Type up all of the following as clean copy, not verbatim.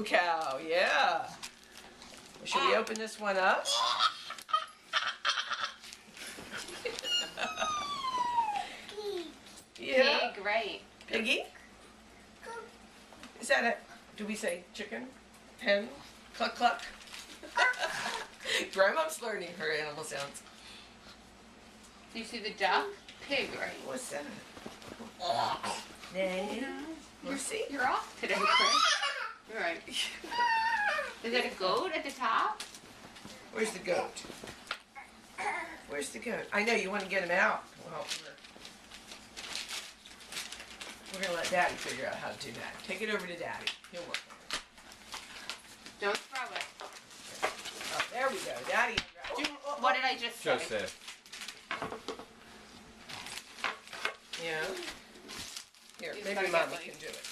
cow, yeah. Should we open this one up? Yeah. Pig, right. Piggy? Is that it? Do we say chicken? Hen? Cluck cluck? Grandma's learning her animal sounds. Do you see the duck? Pig, right? What's that? Nay. Lucy? You're off today, Chris. You're right. Is that a goat at the top? Where's the goat? Where's the goat? I know you want to get him out. Well, we're going to let Daddy figure out how to do that. Take it over to Daddy. He'll work on it. Don't throw it. Oh, there we go. Daddy. What did I just say? Joseph. Yeah. Here, He's maybe gotta Mama get, like- can do it.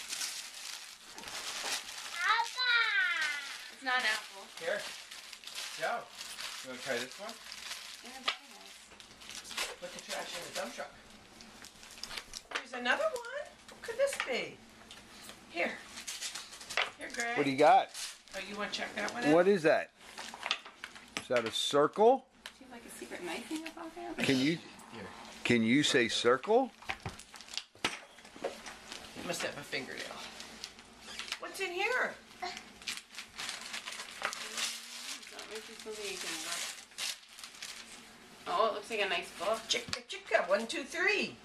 It's not an apple. Here. Joe. You want to try this one? Yeah, very nice. Put the trash in the dump truck. There's another one. What could this be? Here. Here, Greg. What do you got? Oh, you want to check that one out? What is that? Is that a circle? Do you have like a secret knife in your pocket? Can you say circle? You must have a fingernail. What's in here? Oh, it looks like a nice book. Chicka chicka. 1, 2, 3.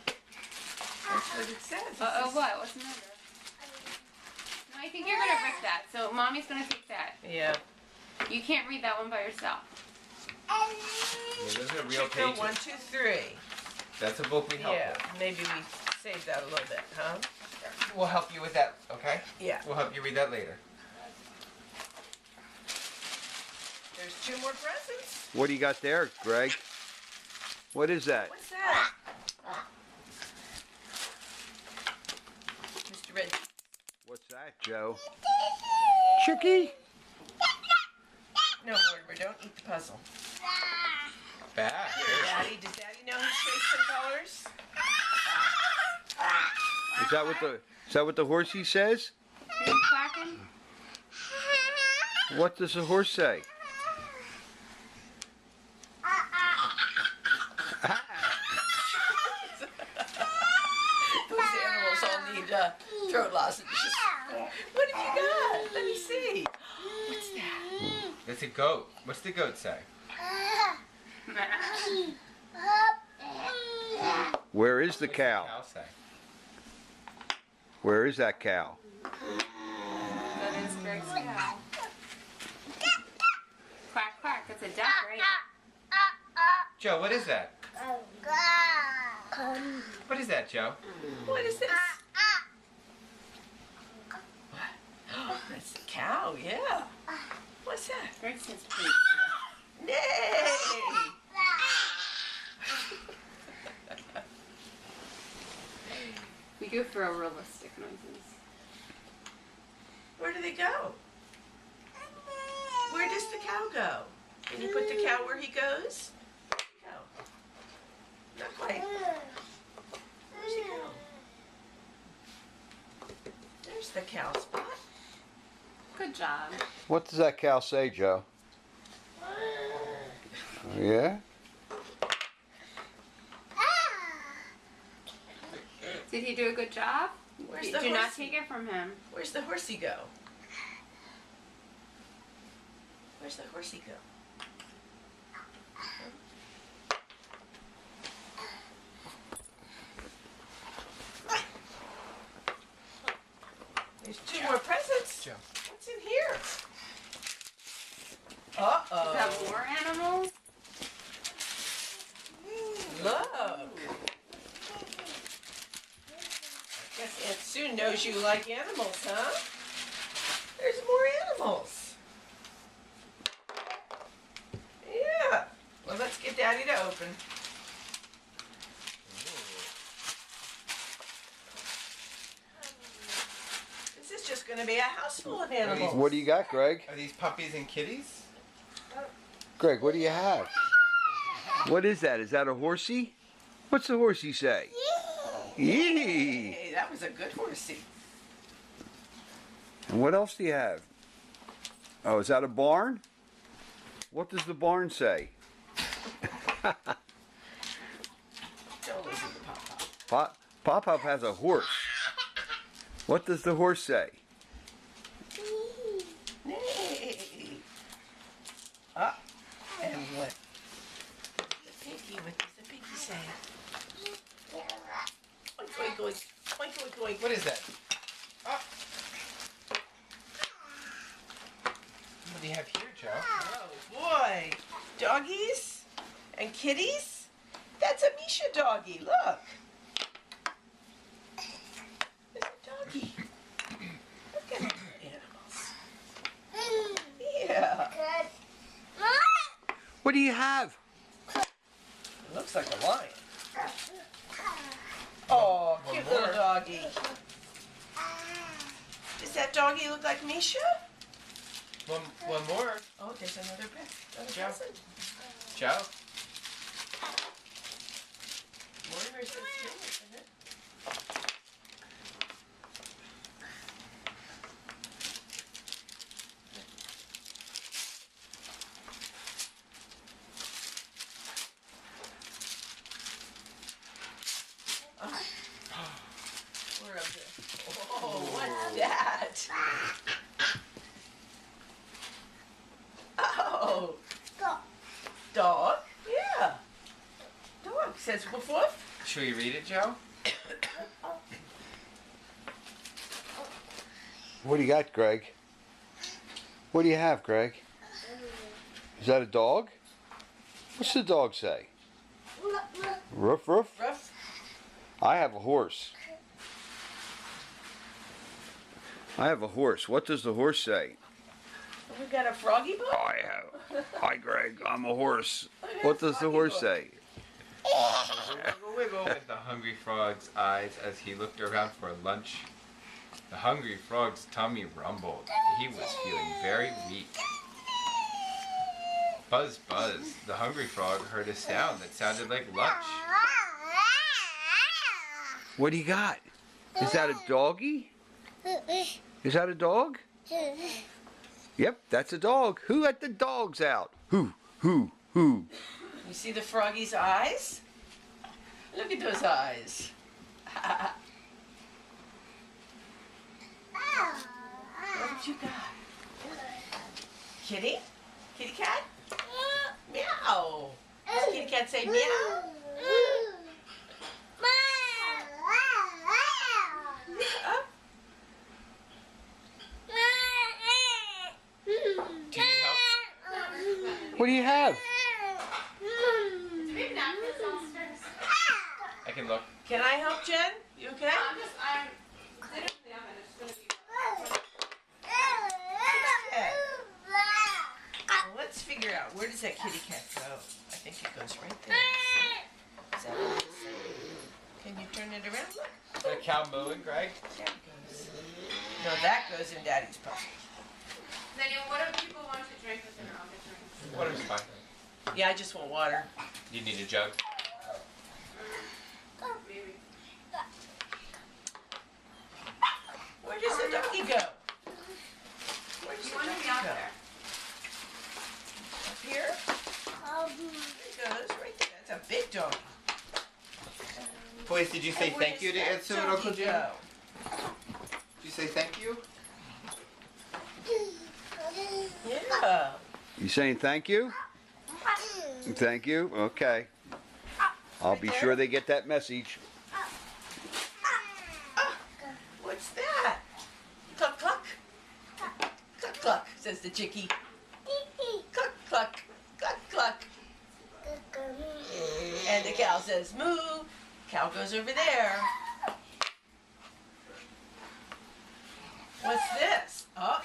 That's what it says. Uh-oh, what? What's the number? No, I think you're gonna rip that. So mommy's gonna take that. Yeah. You can't read that one by yourself. Yeah, those are real Chicka, pages. 1, 2, 3. That's a book we help Yeah. with. Maybe we save that a little bit, huh? We'll help you with that, okay? Yeah. We'll help you read that later. There's 2 more presents. What do you got there, Greg? What is that? What's that? Mr. Red. What's that, Joe? Chicky? No, Mortimer, don't eat the puzzle. Bad. Daddy, does Daddy know his shapes and colors? Is that what the horsey says? Are you quacking? What does the horse say? Those animals all need throat lozenges. What have you got? Let me see. What's that? That's a goat. What's the goat say? Where is the What's cow? cow say? Where is that cow? That is Greg's cow. Quack, quack. That's a duck, right? Joe, what is that? What is that, Joe? What is this? What? That's the cow, yeah. What's that? Greg says pig. Nay! We go for a realistic noises. Where do they go? Where does the cow go? Can you put the cow where he goes? No. Not quite. Where's he go? There's the cow spot. Good job. What does that cow say, Joe? Yeah? Did he do a good job? Where's the Do not horsey? take it from him. Where's the horsey go? Where's the horsey go? There's 2 more presents. Joe. What's in here? Is that Uh-oh. more animals? Look. Guess Aunt Sue knows you like animals, huh? There's more animals. Yeah. Well, let's get Daddy to open. This is just going to be a house full of animals. What do you got, Greg? Are these puppies and kitties? Greg, what do you have? What is that? Is that a horsey? What's the horsey say? Yee! Hey, that was a good horsey. And what else do you have? Oh, is that a barn? What does the barn say? Don't listen to Pop. Pop has a horse. What does the horse say? Nay. Ah, and what? The pinky, what does the pinky say? Oink, oink, oink. Oink, oink, oink. What is that? Ah. What do you have here, Joe? Oh, boy. Doggies and kitties? That's a Misha doggy, look. There's a doggy. Look at the animals. Yeah. What do you have? It looks like a lion. Oh, cute One more. little doggy. Does that doggy look like Misha? One more. Oh, there's another present. Joe. Joe? Mortimer says two, isn't it? Where is it? Oh, what's that? Oh. Dog? Yeah. Dog says woof woof. Should we read it, Joe? What do you got, Greg? What do you have, Greg? Is that a dog? What's the dog say? Roof, roof. Ruff. I have a horse. I have a horse. What does the horse say? We got a froggy book? Hi, Greg. I'm a horse. What does the horse say? Wiggle, wiggle with the hungry frog's eyes as he looked around for lunch. The hungry frog's tummy rumbled. He was feeling very weak. Buzz, buzz. The hungry frog heard a sound that sounded like lunch. What do you got? Is that a doggy? Is that a dog? Yep, that's a dog. Who let the dogs out? Who? You see the froggy's eyes? Look at those eyes. What have you got? Kitty? Kitty cat? Meow. Does kitty cat say meow? Meow. Do you need help? What do you have? Maybe napkins downstairs. I can look. Can I help, Jen? You okay? I'm put it in the oven. It's gonna be. Okay. Well, let's figure out, where does that kitty cat go? I think it goes right there. Is that what it is? Can you turn it around? Look. Is that a cow mooing, Greg? There it goes. No, that goes in Daddy's puzzle. Daniel, what do people want to drink with dinner? I'll get drinks. Water's fine. Yeah, I just want water. You need a jug. Maybe. Where does the doggy go? Where does You the want to doggy be out go? there. Up here? There it goes, right there. That's a big dog. Boys, did you say thank you to Aunt and Uncle Jim? Go? Did you say thank you? Yeah. You saying thank you? Thank you? Okay. I'll be sure they get that message. What's that? Cluck, cluck. Cluck, cluck, says the chickie. Cluck, cluck. Cluck, cluck. And the cow says moo. Cow goes over there. What's this? Oh,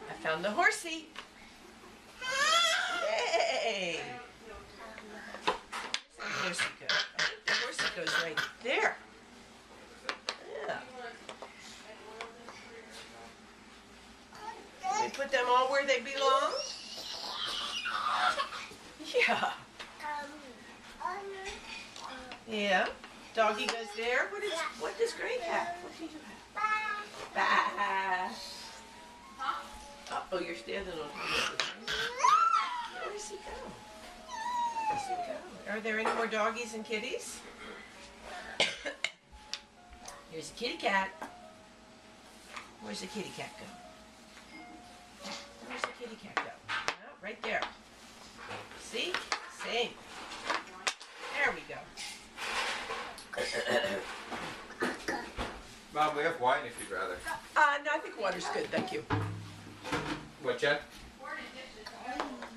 I found the horsey. Yay! Where's the horsey go? I think the horsey goes right there. Yeah. We put them all where they belong? Yeah. Yeah. Doggy goes there. What does Greg have? What do you have? Bah. Oh, you're standing on top of it. Where's he go? Where's he go? Are there any more doggies and kitties? Here's a kitty cat. Where's the kitty cat go? Where's the kitty cat go? Oh, right there. See? Same. There we go. Mom, we have wine if you'd rather. No, I think water's good, thank you. What, Jen?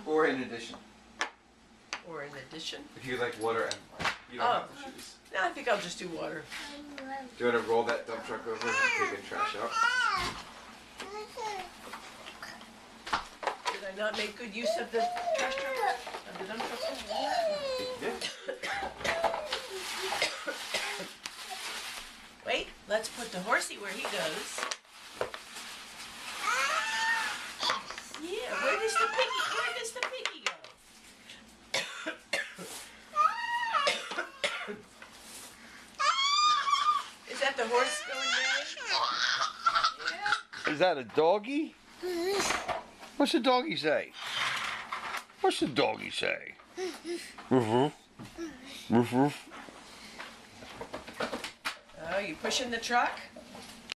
Or in addition. Or in addition. If you like water and wine. You don't have to choose. No, I think I'll just do water. Do you want to roll that dump truck over and take the trash out? Did I not make good use of the trash truck? Of the dump truck? Yeah. Wait, let's put the horsey where he goes. Yeah, where does the piggy go? Is that the horse going there? Yeah. Is that a doggy? What's the doggy say? What's the doggy say? Woof woof. Woof woof. Oh, you pushing the truck?